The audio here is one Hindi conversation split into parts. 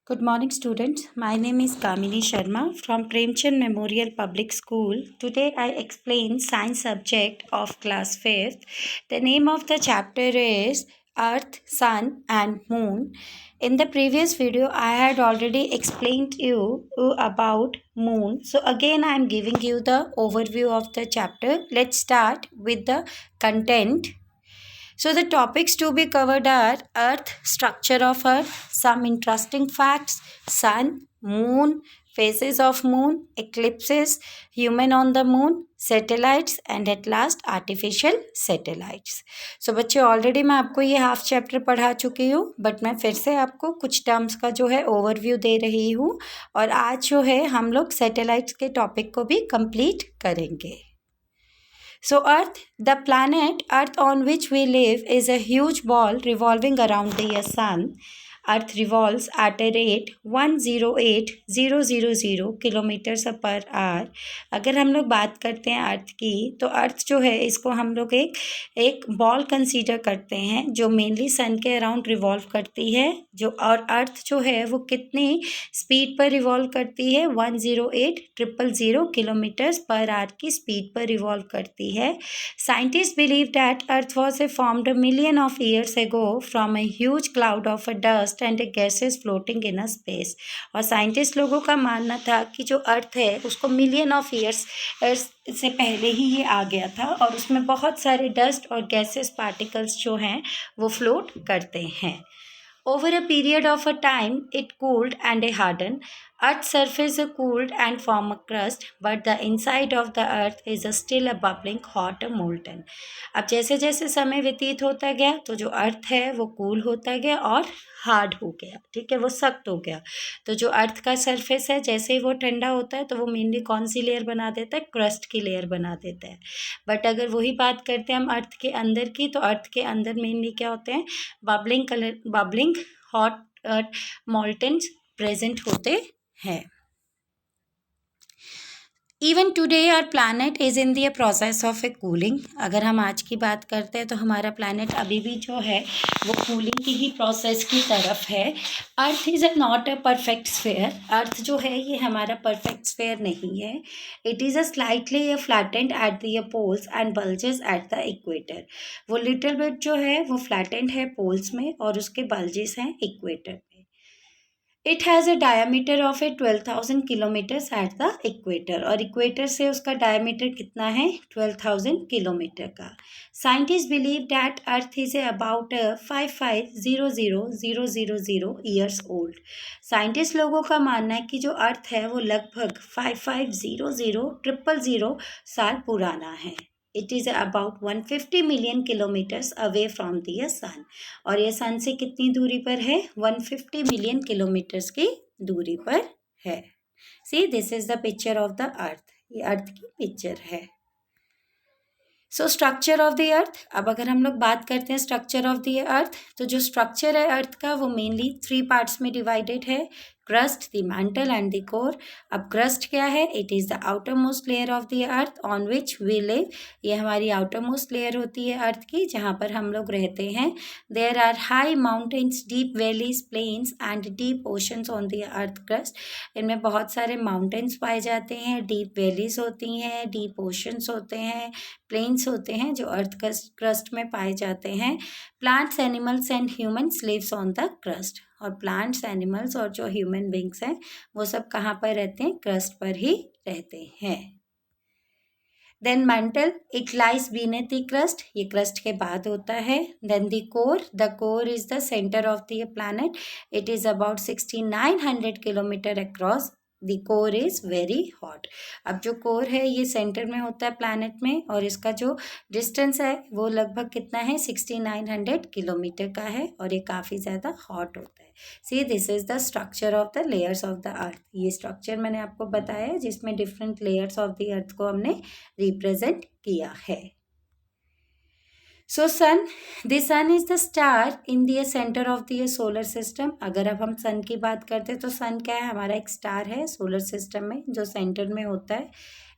Good morning, students. My name is Kamini Sharma from Premchand Memorial Public School. Today I explain science subject of class 5th. The name of the chapter is Earth, Sun and Moon. In the previous video, I had already explained you about Moon. So again, I am giving you the overview of the chapter. Let's start with the content. So the topics to be covered are Earth, structure of Earth, some interesting facts, Sun, Moon, phases of Moon, eclipses, human on the Moon, satellites and at last artificial satellites. So बच्चे ऑलरेडी मैं आपको ये हाफ चैप्टर पढ़ा चुकी हूँ बट मैं फिर से आपको कुछ टर्म्स का जो है ओवरव्यू दे रही हूँ और आज जो है हम लोग सैटेलाइट्स के टॉपिक को भी कंप्लीट करेंगे. So Earth, the planet Earth on which we live, is a huge ball revolving around the sun. Earth revolves at a rate 108,000 kilometre per hour. अगर हम लोग बात करते हैं अर्थ की तो अर्थ जो है इसको हम लोग एक बॉल कंसीडर करते हैं जो मेनली सन के अराउंड रिवॉल्व करती है जो और अर्थ जो है वो कितनी स्पीड पर रिवॉल्व करती है 108,000 किलोमीटर्स पर आवर की स्पीड पर रिवॉल्व करती है. Scientist believe that earth was formed a million of years ago from a huge cloud of a dust and gases floating in a space. और साइंटिस्ट लोगों का मानना था कि जो अर्थ है उसको मिलियन ऑफ ईयर्स से पहले ही ये आ गया था और उसमें बहुत सारे डस्ट और गैसेस पार्टिकल्स जो हैं वो फ्लोट करते हैं. Over a period of a time, it cooled and hardened. Earth's surface cooled and formed a crust, but the inside of the earth is still a bubbling hot molten. अब जैसे जैसे समय व्यतीत होता गया तो जो अर्थ है वो कूल होता गया और हार्ड हो गया. ठीक है, वो सख्त हो गया. तो जो अर्थ का सरफेस है जैसे ही वो ठंडा होता है तो वो मेनली कौन सी लेयर बना देता है, क्रस्ट की लेयर बना देता है. बट अगर वही बात करते हैं हम अर्थ के अंदर की तो अर्थ के अंदर मेनली क्या होते हैं, बबलिंग हॉट मॉल्टन प्रेजेंट होते हैं. Even today our planet is in the process of a cooling. अगर हम आज की बात करते हैं तो हमारा प्लानट अभी भी जो है वो कूलिंग की ही प्रोसेस की तरफ है. Earth is not a perfect sphere. Earth जो है ये हमारा परफेक्ट स्फेयर नहीं है. It is a slightly flattened at the poles and bulges at the equator. वो लिटिल बिट जो है वो फ्लैटेंड है पोल्स में और उसके बल्जेस हैं इक्वेटर में. It has a diameter of 12,000 kilometres eight the equator और इक्वेटर से उसका डायामीटर कितना है 12,000 किलोमीटर का. Scientist believe that earth is about 55,000,000 years old. Scientist लोगों का मानना है कि जो अर्थ है वो लगभग 55,000,000 साल पुराना है. It is about 150 million kilometres away from the sun. और ये सन से कितनी दूरी पर है, 150 मिलियन किलोमीटर्स की दूरी पर है. See this is the picture of the earth. ये अर्थ की पिक्चर है. सो स्ट्रक्चर ऑफ द अर्थ. अब अगर हम लोग बात करते हैं स्ट्रक्चर ऑफ द अर्थ तो जो स्ट्रक्चर है अर्थ का वो मेनली 3 पार्ट्स में डिवाइडेड है, crust, the mantle and the core. अब क्रस्ट क्या है, it is the outermost layer of the earth on which we live. ये हमारी आउटर मोस्ट लेयर होती है अर्थ की जहाँ पर हम लोग रहते हैं. There are high mountains, deep valleys, plains and deep oceans on the earth crust. इनमें बहुत सारे माउंटेन्स पाए जाते हैं, डीप वैलीज होती हैं, डीप ओशंस होते हैं, प्लेन्स होते हैं जो अर्थ क्रस्ट में पाए जाते हैं. Plants, animals and humans lives on the crust. और प्लांट्स, एनिमल्स और जो ह्यूमन बींग्स हैं वो सब कहाँ पर रहते हैं, क्रस्ट पर ही रहते हैं. Then mantle, it lies beneath the crust. ये क्रस्ट के बाद होता है. Then the core is the centre of the planet. It is about 6,900 kilometre across. The core is very hot. अब जो कोर है ये सेंटर में होता है प्लानट में और इसका जो डिस्टेंस है वो लगभग कितना है, 6,900 किलोमीटर का है और ये काफ़ी ज़्यादा हॉट होता है. See this is the structure of the layers of the earth. ये स्ट्रक्चर मैंने आपको बताया है जिसमें different layers of the earth को हमने रिप्रेजेंट किया है. So sun, the sun is the star in the centre of the solar system. अगर अब हम सन की बात करते हैं तो सन क्या है, हमारा एक स्टार है सोलर सिस्टम में जो सेंटर में होता है.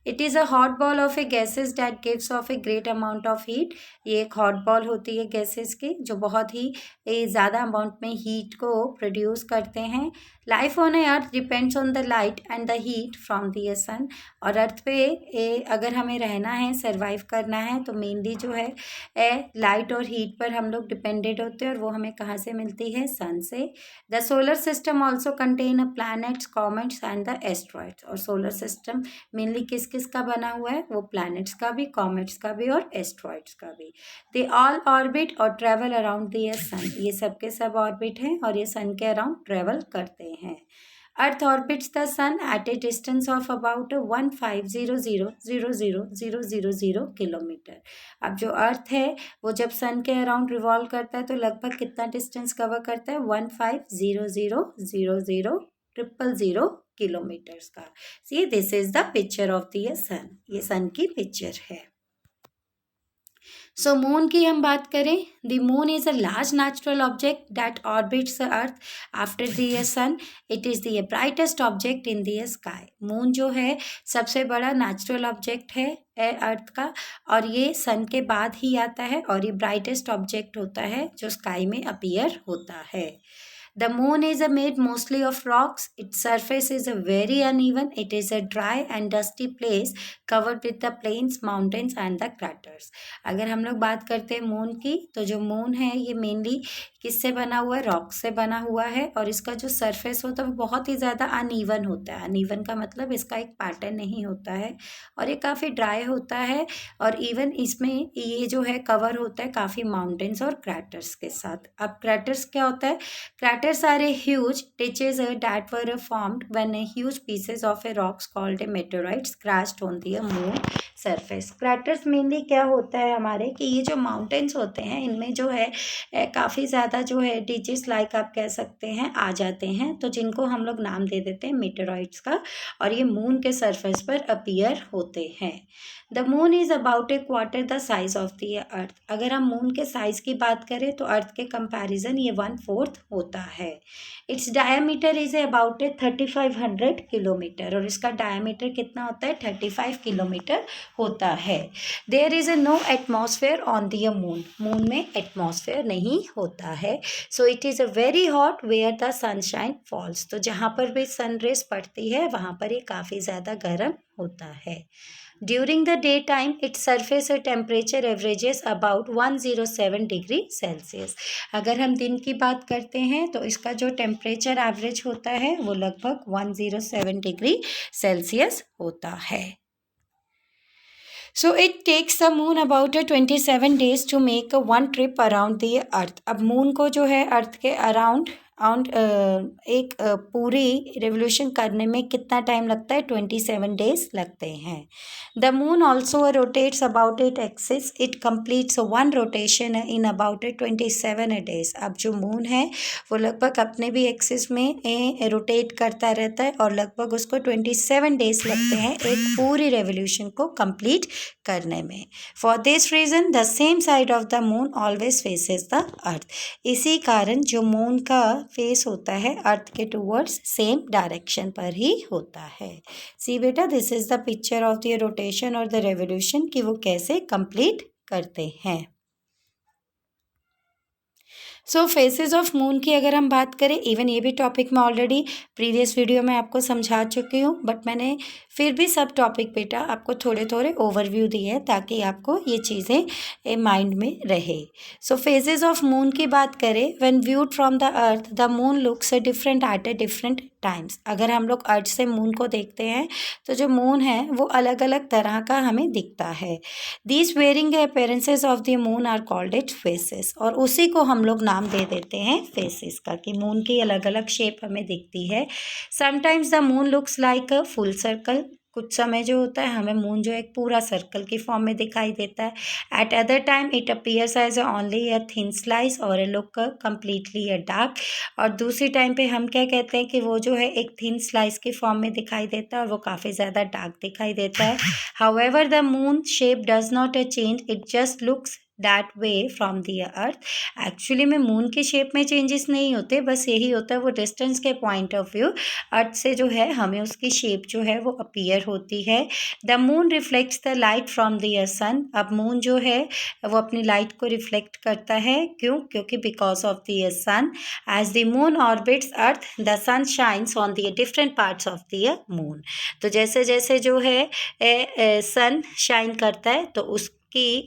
It is a hot ball of A gases that gives off a great amount of heat. ये एक हॉट बॉल होती है गैसेस की जो बहुत ही ज़्यादा अमाउंट में हीट को प्रोड्यूस करते हैं। Life on a earth depends on the light and the heat from the sun. और अर्थ पे अगर हमें रहना है, सर्वाइव करना है, तो मेनली जो है लाइट और हीट पर हम लोग डिपेंडेड होते हैं, और वो हमें कहाँ से मिलती है? सन से। The solar system also contain a planets, comets and the asteroids. और सोलर सिस्टम मेनली किस किस का बना हुआ है? वो प्लैनेट्स का भी, कॉमेट्स का भी और एस्ट्रॉइड्स का भी। दे ऑल ऑर्बिट और ट्रेवल अराउंड द सन। ये सब के सब ऑर्बिट हैं और ये सन के अराउंड ट्रेवल करते हैं। Earth orbits the sun at a distance of about 1500,000,000 kilometre. अब जो अर्थ है वो जब सन के अराउंड रिवॉल्व करता है तो लगभग कितना डिस्टेंस कवर करता है? 1500,000,000 किलोमीटर्स का। See this is the picture of the sun. ये सन की पिक्चर है। सो मून की हम बात करें, the moon is a large natural object that orbits the earth after the sun. It is the brightest object in the sky. Moon जो है सबसे बड़ा नेचुरल ऑब्जेक्ट है अर्थ का, और ये सन के बाद ही आता है, और ये ब्राइटेस्ट ऑब्जेक्ट होता है जो स्काई में अपीयर होता है। The moon is made mostly of rocks. Its surface is very uneven. It is a dry and dusty place covered with the plains, mountains and the craters. अगर हम लोग बात करते हैं मून की, तो जो मून है ये मेनली किससे बना हुआ है? रॉक से बना हुआ है, और इसका जो सरफेस होता है वो बहुत ही ज़्यादा अनइवन होता है। अनइवन का मतलब इसका एक पैटर्न नहीं होता है, और ये काफ़ी ड्राई होता है, और इवन इसमें ये जो है कवर होता है काफ़ी माउंटेन्स और क्रैटर्स के साथ। अब क्रैटर्स क्या होता है? Craters are a huge ditches that were formed when a huge pieces of a rocks called a meteorites crashed on the moon surface. Craters mainly क्या होता है हमारे कि ये जो mountains होते हैं इनमें जो है काफ़ी ज़्यादा जो है ditches लाइक आप कह सकते हैं आ जाते हैं, तो जिनको हम लोग नाम दे देते हैं meteorites का, और ये मून के सरफेस पर अपीयर होते हैं। The moon is about A quarter the size of the अर्थ। अगर हम मून के साइज़ की बात करें तो अर्थ के कंपैरिजन ये 1/4 होता है। Its diameter is about A 3500 kilometre, और इसका डायमीटर कितना होता है? 35 किलोमीटर होता है। There is no atmosphere on the moon. Moon में एटमॉस्फेयर नहीं होता है। So it is a very hot where the sunshine falls. तो जहाँ पर भी सन रेज पड़ती है वहाँ पर ये काफ़ी ज़्यादा गर्म होता है। During the daytime, its surface temperature averages about 107 degree Celsius. अगर हम दिन की बात करते हैं तो इसका जो टेम्परेचर एवरेज होता है वो लगभग 107 डिग्री सेल्सियस होता है। So it takes the moon about 27 days to make one trip around the earth. अब मून को जो है अर्थ के अराउंड एक पूरी रेवोल्यूशन करने में कितना टाइम लगता है? 27 डेज लगते हैं। The moon also rotates about it axis. It completes one rotation in about 27 days. अब जो मून है वो लगभग अपने भी एक्सिस में रोटेट करता रहता है, और लगभग उसको 27 डेज लगते हैं एक पूरी रेवोल्यूशन को कंप्लीट करने में। For this reason the same side of the moon always faces the earth. इसी कारण जो मून का फेस होता है अर्थ के टूवर्ड्स सेम डायरेक्शन पर ही होता है। सी बेटा, this is the picture of the rotation और द रेवोल्यूशन कि वो कैसे कंप्लीट करते हैं। सो फेसेस ऑफ मून की अगर हम बात करें, इवन ये भी टॉपिक मैं ऑलरेडी प्रीवियस वीडियो में आपको समझा चुकी हूँ, बट मैंने फिर भी सब टॉपिक बेटा आपको थोड़े थोड़े ओवरव्यू दिए हैं ताकि आपको ये चीज़ें माइंड में रहे। सो फेसेस ऑफ मून की बात करें, when viewed from the earth the moon looks different at a different times. अगर हम लोग अर्थ से मून को देखते हैं तो जो मून है वो अलग अलग तरह का हमें दिखता है। These varying appearances of the moon are called it phases, और उसी को हम लोग नाम दे देते हैं फेसेस का, कि मून की अलग अलग शेप हमें दिखती है। Sometimes the moon looks like a full circle. कुछ समय जो होता है हमें मून जो एक पूरा सर्कल की फॉर्म में दिखाई देता है। At other time it appears as only a thin slice और a look completely a dark. और दूसरी टाइम पे हम क्या कहते हैं कि वो जो है एक थिन स्लाइस की फॉर्म में दिखाई देता है और वो काफ़ी ज़्यादा डार्क दिखाई देता है। However the moon shape does not change, it just looks that way from the earth. Actually में मून के शेप में चेंजेस नहीं होते, बस यही होता है वो डिस्टेंस के पॉइंट ऑफ व्यू अर्थ से जो है हमें उसकी शेप जो है वो अपीयर होती है। The moon reflects the light from the sun. अब मून जो है वो अपनी लाइट को रिफ्लेक्ट करता है, क्यों? क्योंकि because of the sun. As the moon orbits earth the sun shines on the different parts of the moon. तो जैसे जैसे जो है सन शाइन करता है तो उसकी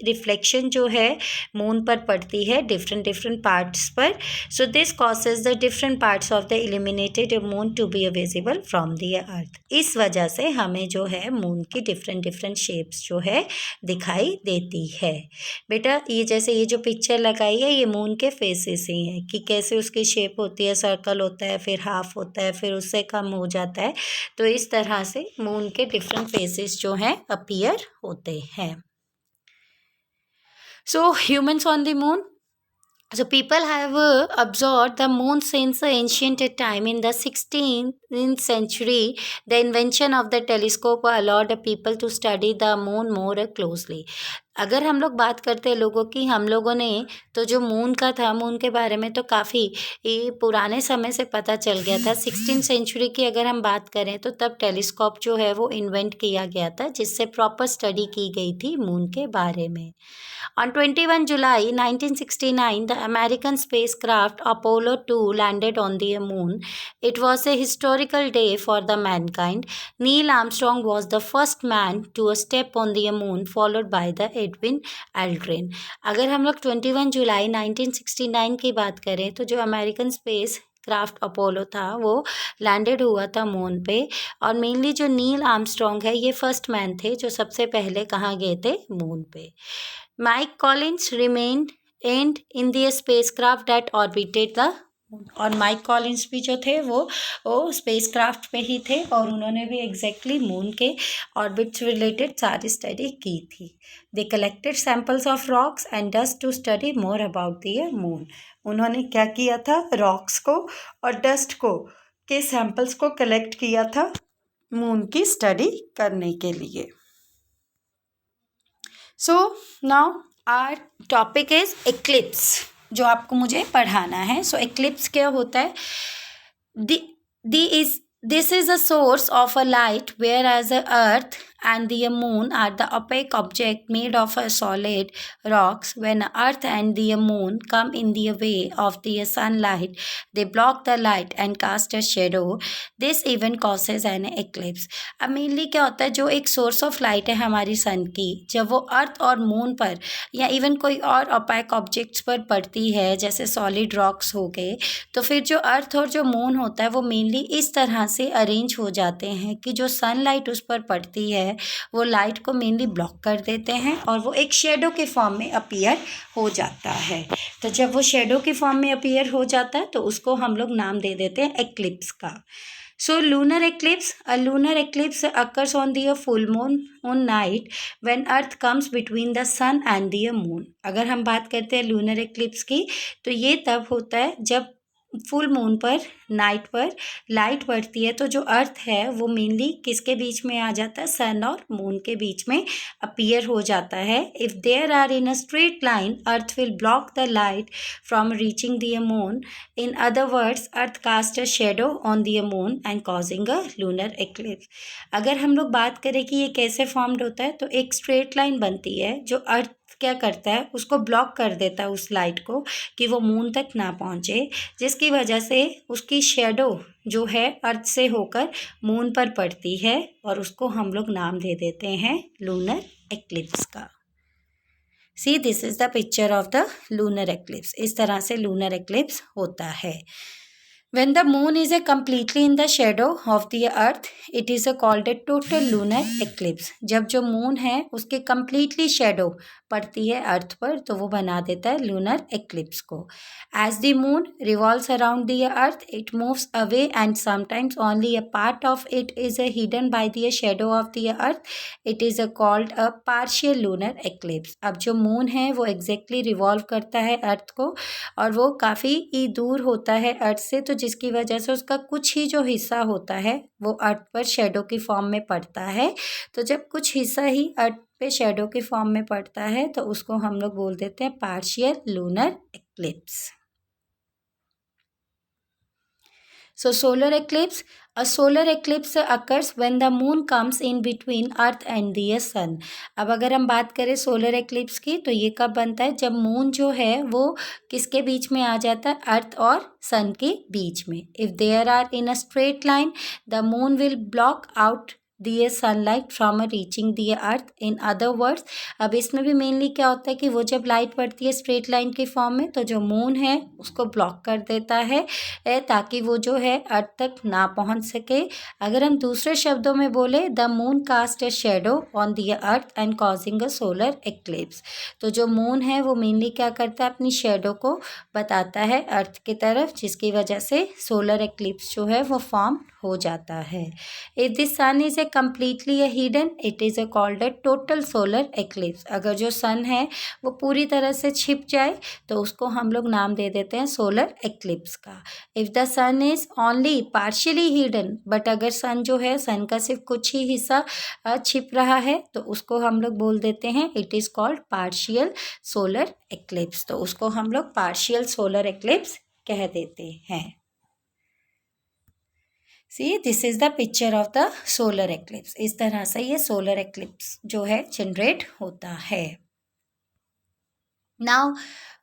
रिफ्लेक्शन जो है मून पर पड़ती है डिफरेंट डिफरेंट पार्ट्स पर। So this causes the different parts of the illuminated moon to be visible from the earth. इस वजह से हमें जो है मून की डिफरेंट डिफरेंट शेप्स जो है दिखाई देती है। बेटा ये जैसे ये जो पिक्चर लगाई है ये मून के फेसेस ही हैं कि कैसे उसकी शेप होती है, सर्कल होता है, फिर हाफ होता है, फिर उससे कम हो जाता है। तो इस तरह से मून के डिफरेंट फेसेस जो हैं अपीयर होते हैं। So humans on the moon. So people have observed the moon since the ancient time. In the 16th century, the invention of the telescope allowed people to study the moon more closely. अगर हम लोग बात करते हैं लोगों की, हम लोगों ने तो जो मून का था, मून के बारे में तो काफ़ी पुराने समय से पता चल गया था। 16th सेंचुरी की अगर हम बात करें तो तब टेलीस्कोप जो है वो इन्वेंट किया गया था, जिससे प्रॉपर स्टडी की गई थी मून के बारे में। On 21 July 1969, the American spacecraft Apollo 2 landed on the moon. It was a historical day for the mankind. Neil Armstrong was the first man to step on the moon, followed by the Edwin Aldrin. अगर हम लोग 21 जुलाई 1969 की बात करें तो जो अमेरिकन स्पेस क्राफ्ट अपोलो था वो लैंडेड हुआ था मून पे, और मेनली जो नील आर्मस्ट्रॉन्ग है ये फर्स्ट मैन थे जो सबसे पहले कहाँ गए थे? मून पे। Mike Collins remained and in the spacecraft that orbited the. और माइक कॉलिंस भी जो थे वो स्पेसक्राफ्ट पे ही थे, और उन्होंने भी एग्जैक्टली मून के ऑर्बिट से रिलेटेड सारी स्टडी की थी। They collected samples of rocks and dust to study more about the moon. उन्होंने क्या किया था? रॉक्स को और डस्ट को के सैम्पल्स को कलेक्ट किया था मून की स्टडी करने के लिए। So now our topic is eclipse, जो आपको मुझे पढ़ाना है। सो एक्लिप्स क्या होता है? This is a source of a light where as a earth and the moon are the opaque object made of a solid rocks. When earth and the moon come in the way of the sunlight, they block the light and cast a shadow. This event causes an eclipse. अब मेनली क्या होता है, जो एक सोर्स ऑफ लाइट है हमारी सन की, जब वो अर्थ और मून पर या इवन कोई और ओपैक ऑब्जेक्ट्स पर पड़ती है जैसे सॉलिड रॉक्स हो गए, तो फिर जो अर्थ और जो मून होता है वो मेनली इस तरह से अरेंज हो जाते हैं कि जो सनलाइट उस पर पड़ती है वो लाइट को मेनली ब्लॉक कर देते हैं और वो एक शेडो के फॉर्म में अपीयर हो जाता है। तो जब वो शेडो के फॉर्म में अपीयर हो जाता है तो उसको हम लोग नाम दे देते हैं एक्लिप्स का। So lunar eclipse, a lunar eclipse occurs on the full moon night when earth comes between the sun and the moon. अगर हम बात करते हैं lunar eclipse की तो ये तब होता है जब फुल मून पर नाइट पर लाइट पड़ती है, तो जो अर्थ है वो मेनली किसके बीच में आ जाता है? सन और मून के बीच में अपीयर हो जाता है। If there are in a straight line earth will block the light from reaching the moon. In other words earth cast a shadow on the moon and causing a lunar eclipse. अगर हम लोग बात करें कि ये कैसे फॉर्म्ड होता है, तो एक स्ट्रेट लाइन बनती है जो अर्थ क्या करता है, उसको ब्लॉक कर देता है उस लाइट को कि वो मून तक ना पहुँचे, जिसकी वजह से उसकी शेडो जो है अर्थ से होकर मून पर पड़ती है और उसको हम लोग नाम दे देते हैं लूनर एक्लिप्स का। See this is the picture of the lunar eclipse. इस तरह से लूनर एक्लिप्स होता है। When the moon is completely in the shadow of the earth, it is called a total lunar eclipse. जब जो मून है उसके completely shadow पड़ती है अर्थ पर तो वो बना देता है लूनर एक्लिप्स को। As the moon revolves around the earth, it moves away and sometimes only a part of it is hidden by the shadow of the earth. It is called a partial lunar eclipse. अब जो मून है वो exactly revolve करता है अर्थ को और वो काफ़ी दूर होता है अर्थ से, तो जिसकी वजह से उसका कुछ ही जो हिस्सा होता है वो अर्थ पर शेडो की फॉर्म में पड़ता है। तो जब कुछ हिस्सा ही अर्थ पे शेडो के फॉर्म में पड़ता है तो उसको हम लोग बोल देते हैं partial lunar eclipse. So solar eclipse, a solar eclipse occurs when the moon comes in between earth and the sun. अब अगर हम बात करें सोलर एक्लिप्स की तो ये कब बनता है, जब मून जो है वो किसके बीच में आ जाता है, अर्थ और सन के बीच में। If there are in a straight line the moon will block out the sunlight from reaching the earth. In other words, अब इसमें भी मेनली क्या होता है कि वो जब लाइट पड़ती है स्ट्रेट लाइन के फॉर्म में तो जो मून है उसको ब्लॉक कर देता है ताकि वो जो है अर्थ तक ना पहुंच सके। अगर हम दूसरे शब्दों में बोले, the moon cast a shadow on the earth and causing a solar eclipse. तो जो मून है वो मेनली क्या करता है, अपनी शेडो को बताता है अर्थ की तरफ, जिसकी वजह से सोलर एक्लिप्स जो है वो फॉर्म हो जाता है। If the sun is a completely hidden it is called a total solar eclipse. अगर जो सन है वो पूरी तरह से छिप जाए तो उसको हम लोग नाम दे देते हैं सोलर एक्लिप्स का। If the sun is only partially hidden, but अगर सन जो है, सन का सिर्फ कुछ ही हिस्सा छिप रहा है तो उसको हम लोग बोल देते हैं it is called partial solar eclipse. तो उसको हम लोग पार्शियल सोलर एक्लिप्स कह देते हैं। सी this is the picture of the solar eclipse. इस तरह से ये सोलर एक्लिप्स जो है जनरेट होता है। Now,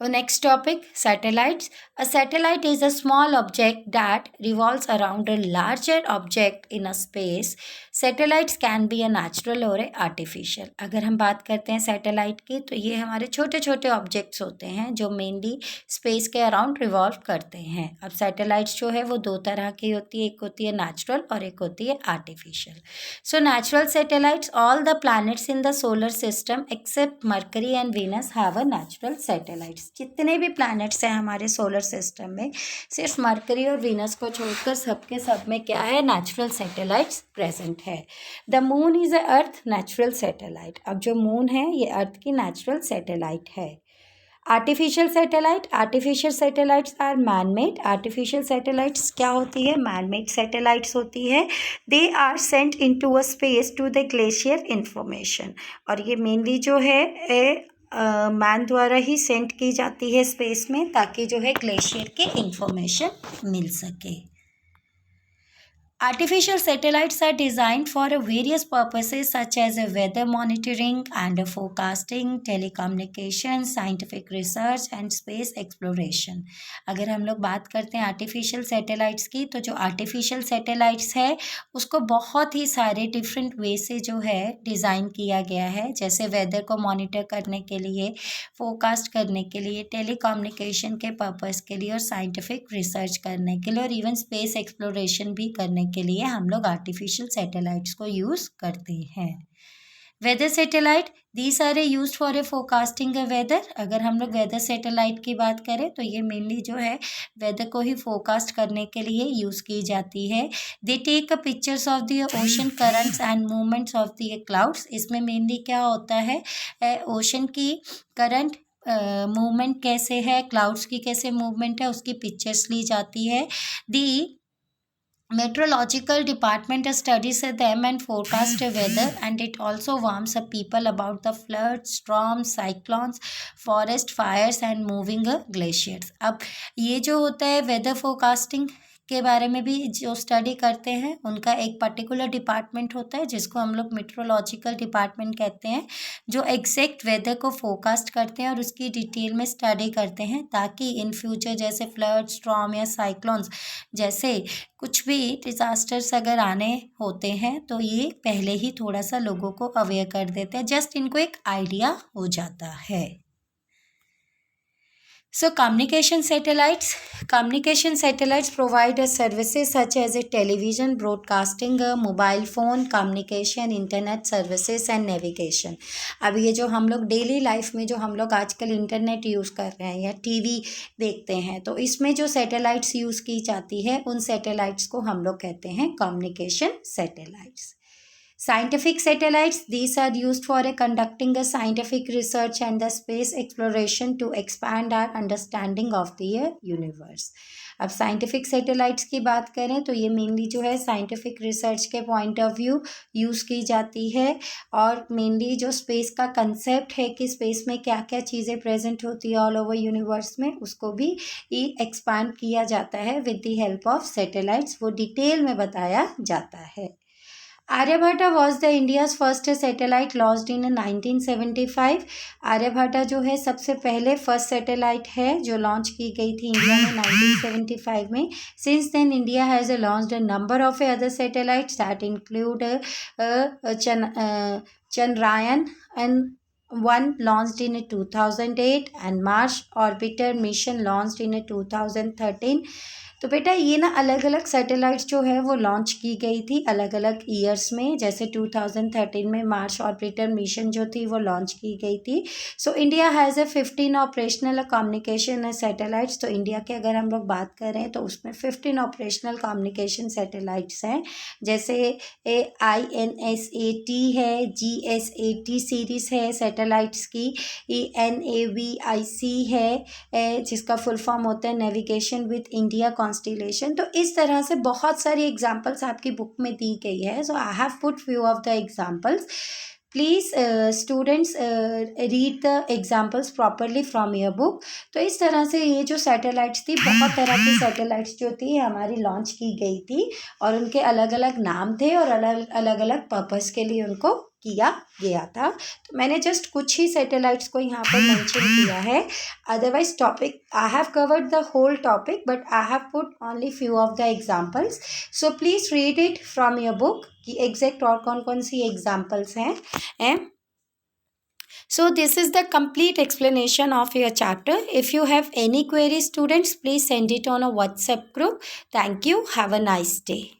next topic, satellites. A satellite is a small object that revolves around a larger object in a space. Satellites can be a natural or a artificial. अगर हम बात करते हैं सैटेलाइट की तो ये हमारे छोटे छोटे ऑब्जेक्ट्स होते हैं जो मेनली स्पेस के अराउंड रिवॉल्व करते हैं। अब सैटेलाइट्स जो है वो दो तरह की होती है, एक होती है नेचुरल और एक होती है artificial. So natural satellites, all the planets in the solar system except Mercury and Venus have a natural satellites. जितने भी प्लैनेट्स हैं हमारे सोलर सिस्टम में, सिर्फ मरकरी और वीनस को छोड़कर सबके सब में क्या है, नेचुरल सैटेलाइट्स प्रेजेंट है। The moon is a earth natural satellite. अब जो मून है ये अर्थ की नेचुरल सैटेलाइट है। Artificial satellite, artificial satellites are man made. Artificial satellites क्या होती है, मैन मेड सैटेलाइट्स होती है। They are sent into a space to the glacier information. और ये मेनली जो है मैन द्वारा ही सेंड की जाती है स्पेस में ताकि जो है ग्लेशियर के इंफॉर्मेशन मिल सके। Artificial satellites are designed for various purposes such as weather monitoring and forecasting, telecommunication, scientific research and space exploration. अगर हम लोग बात करते हैं आर्टिफिशियल सैटेलाइट्स की तो जो आर्टिफिशियल सैटेलाइट्स है उसको बहुत ही सारे डिफरेंट वे से जो है डिज़ाइन किया गया है, जैसे वेदर को मॉनिटर करने के लिए, फोरकास्ट करने के लिए, टेलीकम्युनिकेशन के पर्पस के लिए और साइंटिफिक रिसर्च करने के लिए और इवन स्पेस एक्सप्लोरेशन भी करने के लिए हम लोग आर्टिफिशियल सैटेलाइट्स को यूज़ करते हैं। Weather satellite, these are used for a forecasting a weather. अगर हम लोग वेदर सैटेलाइट की बात करें तो ये मेनली जो है वेदर को ही फोरकास्ट करने के लिए यूज़ की जाती है। They take a pictures of the ocean currents and movements of the clouds. इसमें मेनली क्या होता है, ओशन की करंट मूवमेंट कैसे है, क्लाउड्स की कैसे मूवमेंट है, उसकी पिक्चर्स ली जाती है। दी meteorological department studies them and forecast weather, and it also warns people about the floods, storms, cyclones, forest fires and moving glaciers. अब ये जो होता है वेदर फोरकास्टिंग के बारे में भी जो स्टडी करते हैं उनका एक पर्टिकुलर डिपार्टमेंट होता है जिसको हम लोग मेट्रोलॉजिकल डिपार्टमेंट कहते हैं, जो एग्जैक्ट वेदर को फोरकास्ट करते हैं और उसकी डिटेल में स्टडी करते हैं ताकि इन फ्यूचर जैसे फ्लड, स्टॉर्म या साइक्लोन्स जैसे कुछ भी डिज़ास्टर्स अगर आने होते हैं तो ये पहले ही थोड़ा सा लोगों को अवेयर कर देते हैं, जस्ट इनको एक आइडिया हो जाता है। So communication satellites provide services such as a television, broadcasting, mobile phone, communication, internet services and navigation. अब ये जो हम लोग डेली लाइफ में जो हम लोग आजकल इंटरनेट यूज़ कर रहे हैं या टीवी देखते हैं तो इसमें जो सैटेलाइट्स यूज़ की जाती है उन सैटेलाइट्स को हम लोग कहते हैं communication satellites. Scientific satellites, these are used for conducting a scientific research and the space exploration to expand our understanding of the universe. अब साइंटिफिक सैटेलाइट्स की बात करें तो ये मेनली जो है साइंटिफिक रिसर्च के पॉइंट ऑफ व्यू यूज़ की जाती है और मेनली जो स्पेस का कंसेप्ट है कि स्पेस में क्या क्या चीज़ें प्रेजेंट होती है ऑल ओवर यूनिवर्स में, उसको भी एक्सपांड किया जाता है with the help of satellites, वो डिटेल में बताया जाता है। Aryabhata was the India's first satellite launched in 1975। Aryabhata जो है सबसे पहले फर्स्ट सैटेलाइट है जो लॉन्च की गई थी इंडिया में 1975 में। Since then India has launched a number of other satellites that include Chandrayaan and one launched in 2008 and Mars Orbiter mission launched in 2013। तो बेटा ये ना अलग अलग सैटेलाइट्स जो है वो लॉन्च की गई थी अलग अलग ईयर्स में, जैसे 2013 में मार्स ऑर्बिटर मिशन जो थी वो लॉन्च की गई थी। So India has 15 operational communication satellites. तो इंडिया की अगर हम लोग बात करें तो उसमें 15 ऑपरेशनल कम्युनिकेशन सैटेलाइट्स हैं, जैसे INSAT है, GSAT सीरीज़ है सैटेलाइट्स की, NAVIC है जिसका फुल फॉर्म होता है नेविगेशन विद इंडिया कॉन्स्टिलेशन। तो इस तरह से बहुत सारी एग्जाम्पल्स आपकी बुक में दी गई है। So I have put few of the examples. Please students read the examples properly from your book. तो इस तरह से ये जो सैटेलाइट्स थी, बहुत तरह की सैटेलाइट्स जो थी हमारी लॉन्च की गई थी और उनके अलग अलग नाम थे और अलग अलग पर्पस के लिए उनको किया गया था। तो मैंने जस्ट कुछ ही सैटेलाइट्स को यहाँ पर मेंशन किया है, otherwise topic I have covered the whole topic but I have put only few of the examples. So please read it from your book कि एग्जैक्ट और कौन कौन सी एग्जाम्पल्स हैं। So this is the complete explanation of your chapter. If you have any queries, students, please send it on a WhatsApp group. Thank you. Have a nice day.